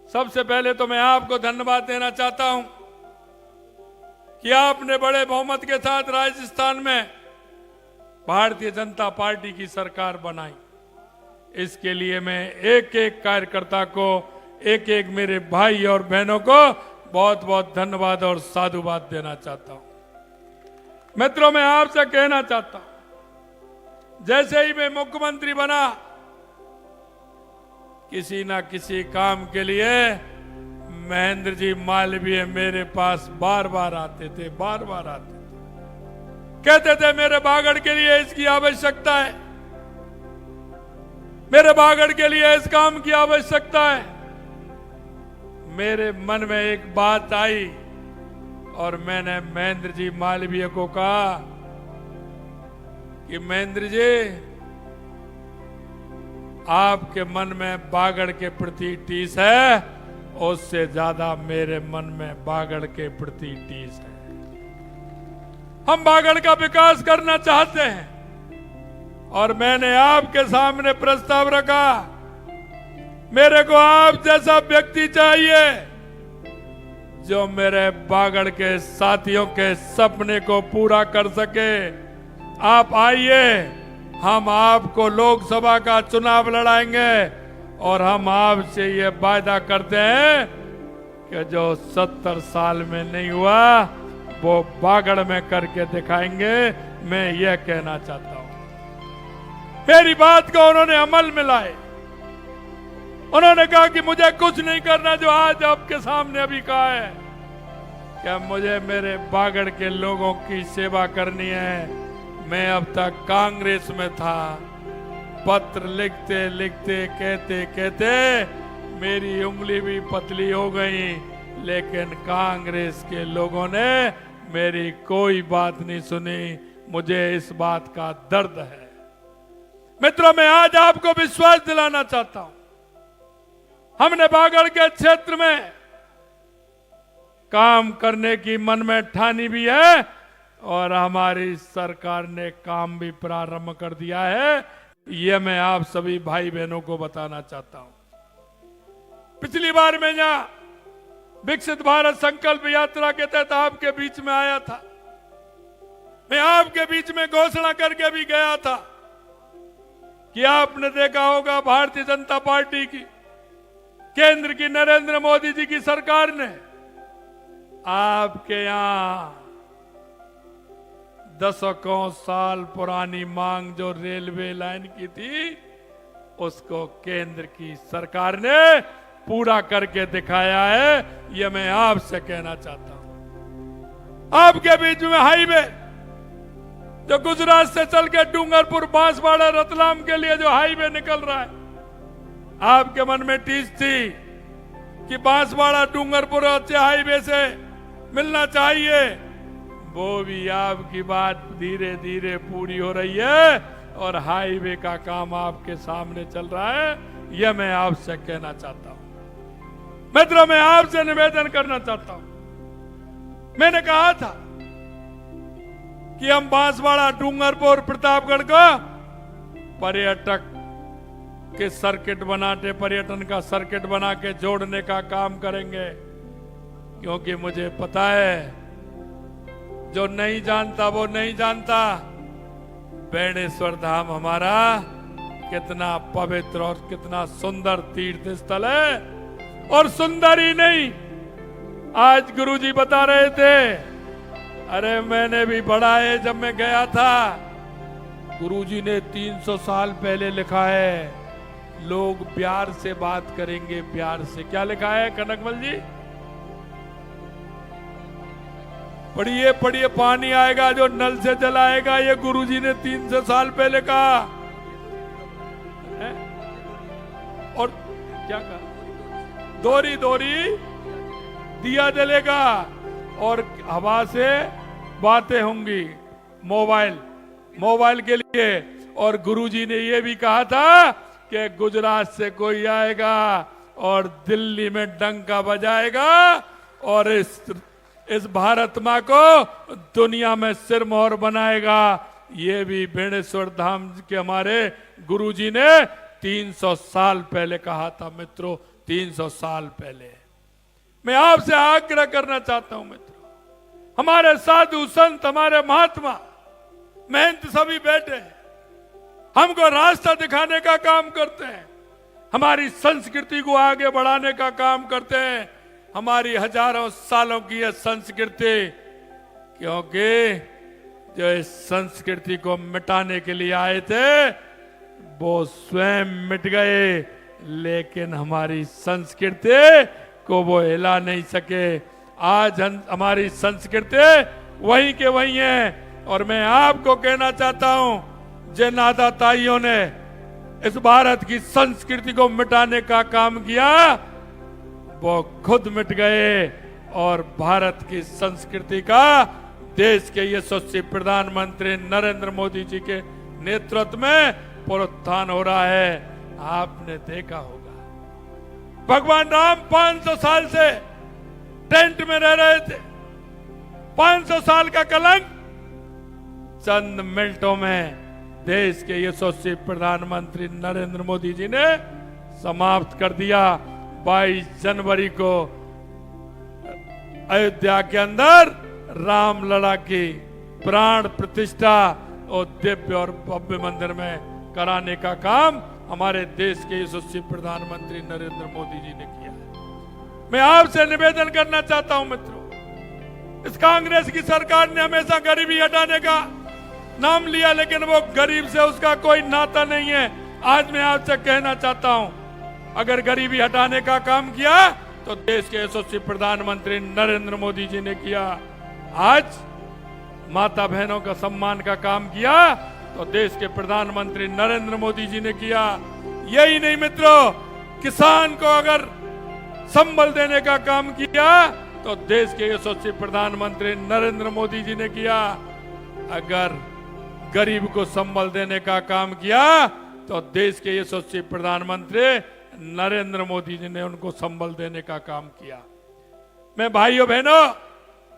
सबसे पहले तो मैं आपको धन्यवाद देना चाहता हूं कि आपने बड़े बहुमत के साथ राजस्थान में भारतीय जनता पार्टी की सरकार बनाई। इसके लिए मैं एक एक कार्यकर्ता को, एक एक मेरे भाई और बहनों को बहुत बहुत धन्यवाद और साधुवाद देना चाहता हूं। मित्रों, मैं आपसे कहना चाहता हूं, जैसे ही मैं मुख्यमंत्री बना, किसी ना किसी काम के लिए महेंद्र जी मालवीय मेरे पास बार बार आते थे, कहते थे मेरे बागड़ के लिए इसकी आवश्यकता है, मेरे बागड़ के लिए इस काम की आवश्यकता है। मेरे मन में एक बात आई और मैंने महेंद्र जी मालवीय को कहा कि महेंद्र जी, आपके मन में बागड़ के प्रति टीस है, उससे ज्यादा मेरे मन में बागड़ के प्रति टीस है। हम बागड़ का विकास करना चाहते हैं और मैंने आपके सामने प्रस्ताव रखा। मेरे को आप जैसा व्यक्ति चाहिए जो मेरे बागड़ के साथियों के सपने को पूरा कर सके। आप आइए, हम आपको लोकसभा का चुनाव लड़ाएंगे और हम आपसे ये वायदा करते हैं कि जो 70 साल में नहीं हुआ वो बागड़ में करके दिखाएंगे। मैं ये कहना चाहता हूं। मेरी बात को उन्होंने अमल में लाए। उन्होंने कहा कि मुझे कुछ नहीं करना, जो आज आपके सामने अभी कहा है कि मुझे मेरे बागड़ के लोगों की सेवा करनी है। मैं अब तक कांग्रेस में था, पत्र लिखते लिखते कहते कहते मेरी उंगली भी पतली हो गई, लेकिन कांग्रेस के लोगों ने मेरी कोई बात नहीं सुनी। मुझे इस बात का दर्द है। मित्रों, मैं आज आपको विश्वास दिलाना चाहता हूं, हमने बागड़ के क्षेत्र में काम करने की मन में ठानी भी है और हमारी सरकार ने काम भी प्रारंभ कर दिया है। यह मैं आप सभी भाई बहनों को बताना चाहता हूं। पिछली बार मैं यहां विकसित भारत संकल्प यात्रा के तहत आपके बीच में आया था। मैं आपके बीच में घोषणा करके भी गया था कि आपने देखा होगा भारतीय जनता पार्टी की, केंद्र की नरेंद्र मोदी जी की सरकार ने आपके यहां दशकों साल पुरानी मांग जो रेलवे लाइन की थी, उसको केंद्र की सरकार ने पूरा करके दिखाया है। यह मैं आपसे कहना चाहता हूं। आपके बीच में हाईवे जो गुजरात से चल के डूंगरपुर, बांसवाड़ा, रतलाम के लिए जो हाईवे निकल रहा है, आपके मन में टीस थी कि बांसवाड़ा डूंगरपुर अच्छे हाईवे से मिलना चाहिए। वो भी आपकी बात धीरे धीरे पूरी हो रही है और हाईवे का काम आपके सामने चल रहा है। यह मैं आपसे कहना चाहता हूं। मित्रों, मैं आपसे निवेदन करना चाहता हूं। मैंने कहा था कि हम बांसवाड़ा, डूंगरपुर, प्रतापगढ़ को पर्यटक के सर्किट बनाते, पर्यटन का सर्किट बना के जोड़ने का काम करेंगे, क्योंकि मुझे पता है जो नहीं जानता वो नहीं जानता बेणेश्वर धाम हमारा कितना पवित्र और कितना सुंदर तीर्थ स्थल है। और सुंदर ही नहीं, आज गुरुजी बता रहे थे, अरे मैंने भी पढ़ा है, जब मैं गया था गुरुजी ने 300 साल पहले लिखा है, लोग प्यार से बात करेंगे, प्यार से। क्या लिखा है कनकमल जी? पढ़िए पढ़िए, पानी आएगा जो नल से जलाएगा, ये गुरुजी ने 300 साल पहले कहा है? और क्या कहा? दोरी दोरी दिया जलेगा और हवा से बातें होंगी, मोबाइल के लिए। और गुरुजी ने ये भी कहा था कि गुजरात से कोई आएगा और दिल्ली में डंका बजाएगा और इस भारत मां को दुनिया में सिरमौर बनाएगा। ये भी बेणेश्वर धाम के हमारे गुरुजी ने 300 साल पहले कहा था। मित्रों, 300 साल पहले। मैं आपसे आग्रह करना चाहता हूं मित्रों, हमारे साधु संत, हमारे महात्मा महंत सभी बैठे हैं, हमको रास्ता दिखाने का काम करते हैं, हमारी संस्कृति को आगे बढ़ाने का काम करते हैं, हमारी हजारों सालों की यह संस्कृति, क्योंकि जो इस संस्कृति को मिटाने के लिए आए थे वो स्वयं मिट गए, लेकिन हमारी संस्कृति को वो हिला नहीं सके। आज हमारी संस्कृति वहीं के वहीं है। और मैं आपको कहना चाहता हूं, जिन आदाताइयों ने इस भारत की संस्कृति को मिटाने का काम किया वो खुद मिट गए, और भारत की संस्कृति का देश के यशस्वी प्रधानमंत्री नरेंद्र मोदी जी के नेतृत्व में पुनरुत्थान हो रहा है। आपने देखा होगा, भगवान राम 500 साल से टेंट में रह रहे थे। 500 साल का कलंक चंद मिनटों में देश के यशस्वी प्रधानमंत्री नरेंद्र मोदी जी ने समाप्त कर दिया। 22 जनवरी को अयोध्या के अंदर रामलला की प्राण प्रतिष्ठा और दिव्य और भव्य मंदिर में कराने का काम हमारे देश के यशस्वी प्रधानमंत्री नरेंद्र मोदी जी ने किया है। मैं आपसे निवेदन करना चाहता हूं मित्रों, इस कांग्रेस की सरकार ने हमेशा गरीबी हटाने का नाम लिया, लेकिन वो गरीब से उसका कोई नाता नहीं है। आज मैं आपसे कहना चाहता हूं, अगर गरीबी हटाने का काम किया तो देश के यशस्वी प्रधानमंत्री नरेंद्र मोदी जी ने किया। आज माता बहनों का सम्मान का काम किया तो देश के प्रधानमंत्री नरेंद्र मोदी जी ने किया। यही नहीं मित्रों, किसान को अगर संबल देने का काम किया तो देश के यशस्वी प्रधानमंत्री नरेंद्र मोदी जी ने किया। अगर गरीब को संबल देने का काम किया तो देश के यशस्वी प्रधानमंत्री नरेंद्र मोदी जी ने उनको संबल देने का काम किया। मैं भाइयों बहनों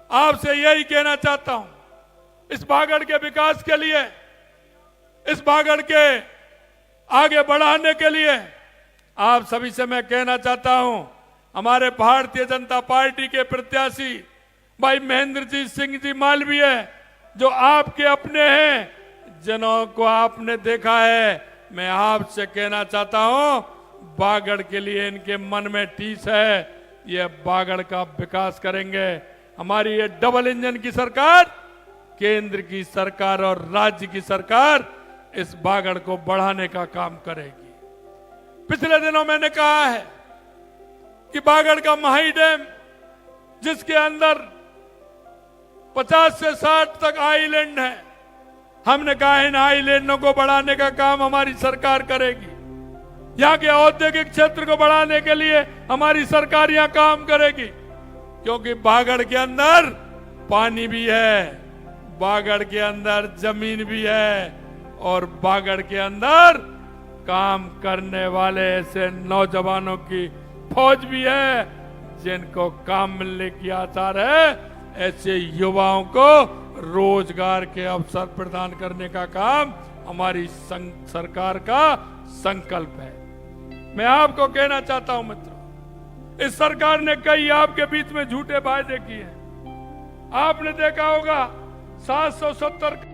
आपसे यही कहना चाहता हूं, इस बागड़ के विकास के लिए, इस बागड़ के आगे बढ़ाने के लिए आप सभी से मैं कहना चाहता हूं, हमारे भारतीय जनता पार्टी के प्रत्याशी भाई महेंद्रजीत सिंह जी मालवीय जो आपके अपने हैं, जिन्हों को आपने देखा है, मैं आपसे कहना चाहता हूं, बागड़ के लिए इनके मन में टीस है, ये बागड़ का विकास करेंगे। हमारी ये डबल इंजन की सरकार, केंद्र की सरकार और राज्य की सरकार इस बागड़ को बढ़ाने का काम करेगी। पिछले दिनों मैंने कहा है कि बागड़ का माही डैम, जिसके अंदर 50 से 60 तक आइलैंड है, हमने कहा इन आइलैंडों को बढ़ाने का काम हमारी सरकार करेगी। यहाँ के औद्योगिक क्षेत्र को बढ़ाने के लिए हमारी सरकार यहाँ काम करेगी, क्योंकि बागड़ के अंदर पानी भी है, बागड़ के अंदर जमीन भी है, और बागड़ के अंदर काम करने वाले ऐसे नौजवानों की फौज भी है जिनको काम मिलने की आसार है। ऐसे युवाओं को रोजगार के अवसर प्रदान करने का काम हमारी सरकार का संकल्प है। मैं आपको कहना चाहता हूं मित्रों, इस सरकार ने कई आपके बीच में झूठे वायदे किए हैं। आपने देखा होगा 770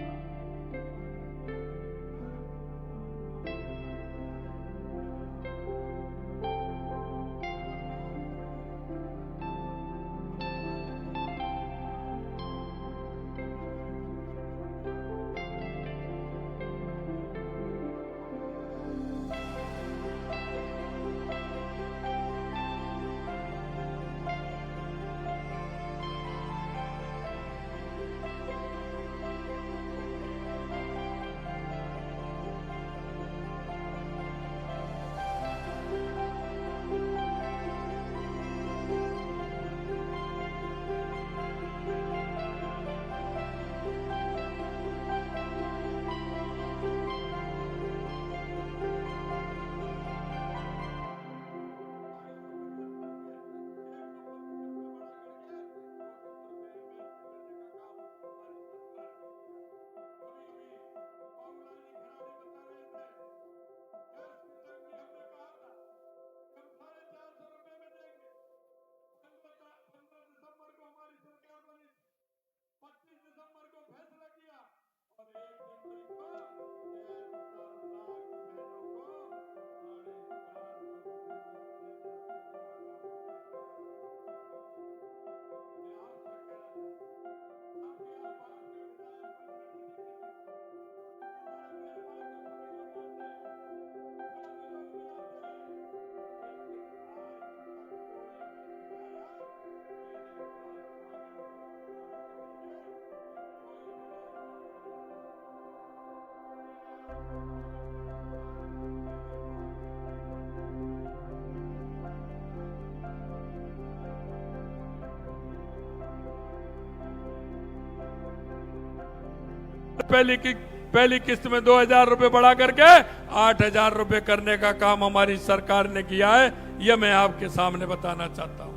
पहली किस्त में 2,000 रुपए बढ़ा करके 8,000 रुपए करने का काम हमारी सरकार ने किया है। यह मैं आपके सामने बताना चाहता हूं।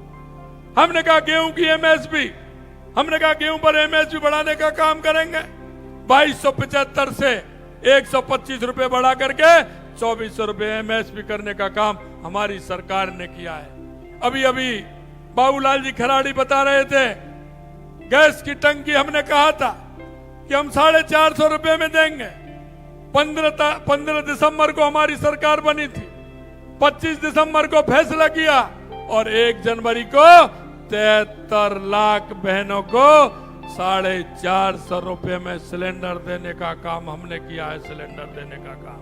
हमने कहा गेहूं की एमएसपी, हमने कहा गेहूं पर एमएसपी बढ़ाने का काम करेंगे। 2275 से 125 रुपए बढ़ा करके 2400 रुपए एमएसपी करने का काम हमारी सरकार ने किया है। अभी अभी बाबूलाल जी खराड़ी बता रहे थे, गैस की टंकी हमने कहा था कि हम 450 रुपए में देंगे। 15 दिसंबर को हमारी सरकार बनी थी, 25 दिसंबर को फैसला किया और 1 जनवरी को 73 लाख बहनों को 450 रुपए में सिलेंडर देने का काम हमने किया है। सिलेंडर देने का काम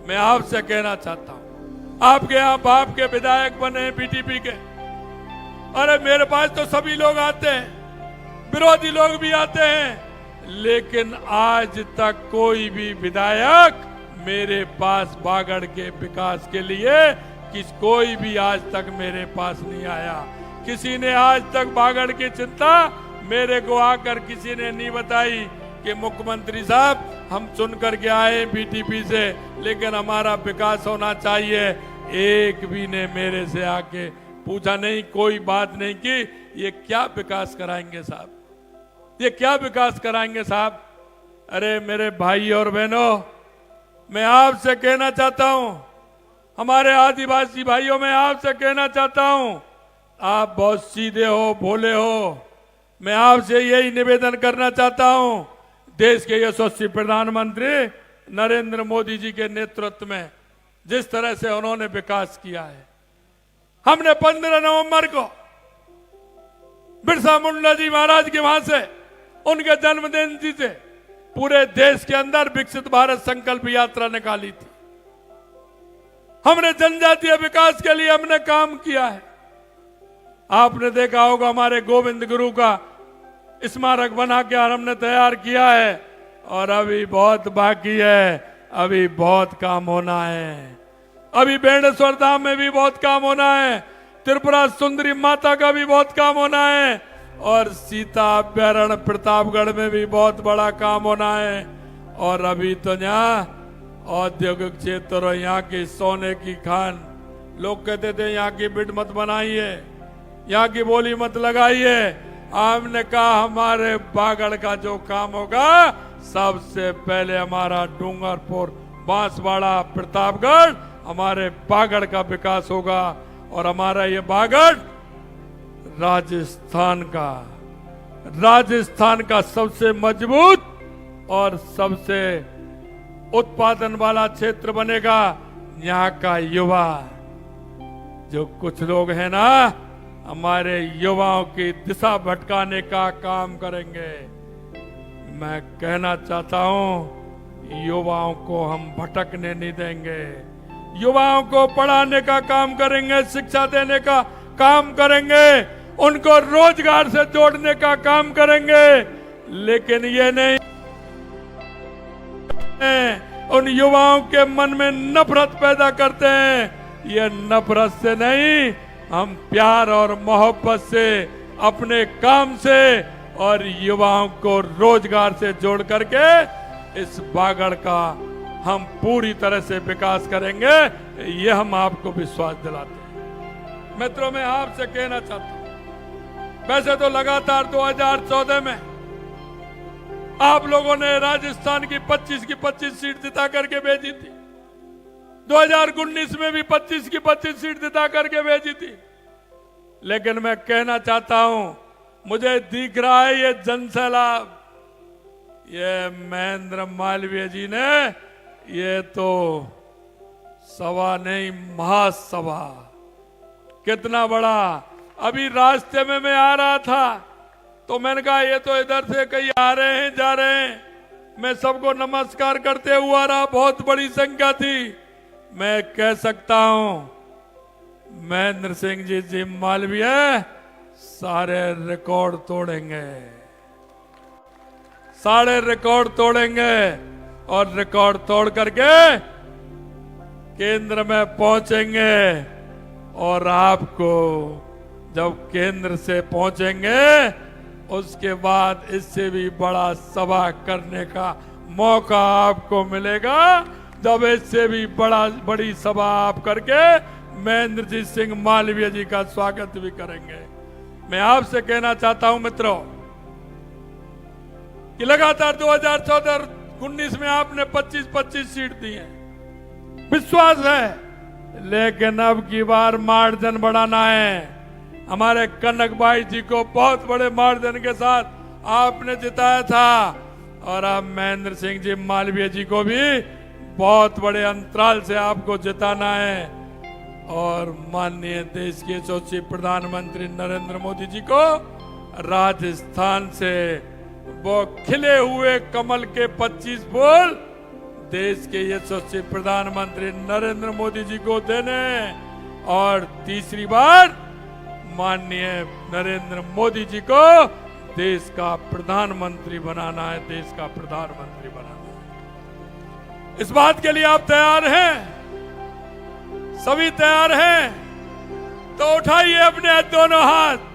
मैं आपसे कहना चाहता हूं, आपके यहाँ बाप के विधायक बने बीटीपी के, अरे मेरे पास तो सभी लोग आते हैं, विरोधी लोग भी आते हैं, लेकिन आज तक कोई भी विधायक मेरे पास बागड़ के विकास के लिए कोई भी आज तक मेरे पास नहीं आया। किसी ने आज तक बागड़ की चिंता मेरे को आकर किसी ने नहीं बताई कि मुख्यमंत्री साहब हम चुन करके आए बीटीपी से, लेकिन हमारा विकास होना चाहिए। एक भी ने मेरे से आके पूछा नहीं, कोई बात नहीं की ये क्या विकास कराएंगे साहब, ये क्या विकास कराएंगे साहब। अरे मेरे भाई और बहनों, मैं आपसे कहना चाहता हूं, हमारे आदिवासी भाइयों, मैं आपसे कहना चाहता हूं, आप बहुत सीधे हो, भोले हो। मैं आपसे यही निवेदन करना चाहता हूं, देश के यशस्वी प्रधानमंत्री नरेंद्र मोदी जी के नेतृत्व में जिस तरह से उन्होंने विकास किया है, हमने 15 नवंबर को बिरसा मुंडा जी महाराज के वहां से उनके जन्मदिन जी से पूरे देश के अंदर विकसित भारत संकल्प यात्रा निकाली थी। हमने जनजातीय विकास के लिए हमने काम किया है। आपने देखा होगा हमारे गोविंद गुरु का स्मारक बना के हमने तैयार किया है और अभी बहुत बाकी है, अभी बहुत काम होना है। अभी बेणेश्वर धाम में भी बहुत काम होना है, त्रिपुरा सुंदरी माता का भी बहुत काम होना है और सीता अभ्यारण्य प्रतापगढ़ में भी बहुत बड़ा काम होना है। और अभी तो यहाँ औद्योगिक क्षेत्र और यहाँ की सोने की खान, लोग कहते थे यहाँ की बिट मत बनाइए, यहाँ की बोली मत लगाइए। हमने कहा हमारे बागड़ का जो काम होगा सबसे पहले हमारा डूंगरपुर, बांसवाड़ा, प्रतापगढ़, हमारे बागड़ का विकास होगा। और हमारा ये बागड़ राजस्थान का सबसे मजबूत और सबसे उत्पादन वाला क्षेत्र बनेगा। यहाँ का युवा, जो कुछ लोग हैं ना, हमारे युवाओं की दिशा भटकाने का काम करेंगे। मैं कहना चाहता हूं, युवाओं को हम भटकने नहीं देंगे, युवाओं को पढ़ाने का काम करेंगे, शिक्षा देने का काम करेंगे, उनको रोजगार से जोड़ने का काम करेंगे। लेकिन ये नहीं उन युवाओं के मन में नफरत पैदा करते हैं। ये नफरत से नहीं, हम प्यार और मोहब्बत से, अपने काम से और युवाओं को रोजगार से जोड़ करके इस बागड़ का हम पूरी तरह से विकास करेंगे। ये हम आपको विश्वास दिलाते हैं। मित्रों, मैं आपसे कहना चाहता हूं, वैसे तो लगातार 2014 में आप लोगों ने राजस्थान की 25 सीट जिता करके भेजी थी, 2019 में भी 25 सीट जिता करके भेजी थी। लेकिन मैं कहना चाहता हूं, मुझे दिख रहा है ये जनसैलाब, ये महेंद्र मालवीय जी ने, ये तो सभा नहीं महासभा, कितना बड़ा। अभी रास्ते में मैं आ रहा था तो मैंने कहा ये तो इधर से कहीं आ रहे हैं जा रहे हैं। मैं सबको नमस्कार करते हुआ रहा, बहुत बड़ी संख्या थी। मैं कह सकता हूं महेंद्र सिंह जी मालवीय सारे रिकॉर्ड तोड़ेंगे, सारे रिकॉर्ड तोड़ेंगे और रिकॉर्ड तोड़ करके केंद्र में पहुंचेंगे। और आपको जब केंद्र से पहुंचेंगे उसके बाद इससे भी बड़ा सभा करने का मौका आपको मिलेगा, जब इससे भी बड़ी सभा आप करके महेंद्रजीत सिंह मालवीय जी का स्वागत भी करेंगे। मैं आपसे कहना चाहता हूं मित्रों कि लगातार 2014-19 में आपने 25-25 सीट दी है, विश्वास है, लेकिन अब की बार मार्जिन बढ़ाना है। हमारे कनक भाई जी को बहुत बड़े मार्जिन के साथ आपने जिताया था, और अब महेंद्र सिंह जी मालवीय जी को भी बहुत बड़े अंतराल से आपको जिताना है। और माननीय देश के यशस्वी प्रधानमंत्री नरेंद्र मोदी जी को राजस्थान से वो खिले हुए कमल के 25 फूल देश के यशस्वी प्रधानमंत्री नरेंद्र मोदी जी को देने, और तीसरी बार माननीय नरेंद्र मोदी जी को देश का प्रधानमंत्री बनाना है, देश का प्रधानमंत्री बनाना है। इस बात के लिए आप तैयार हैं? सभी तैयार हैं? तो उठाइए अपने दोनों हाथ।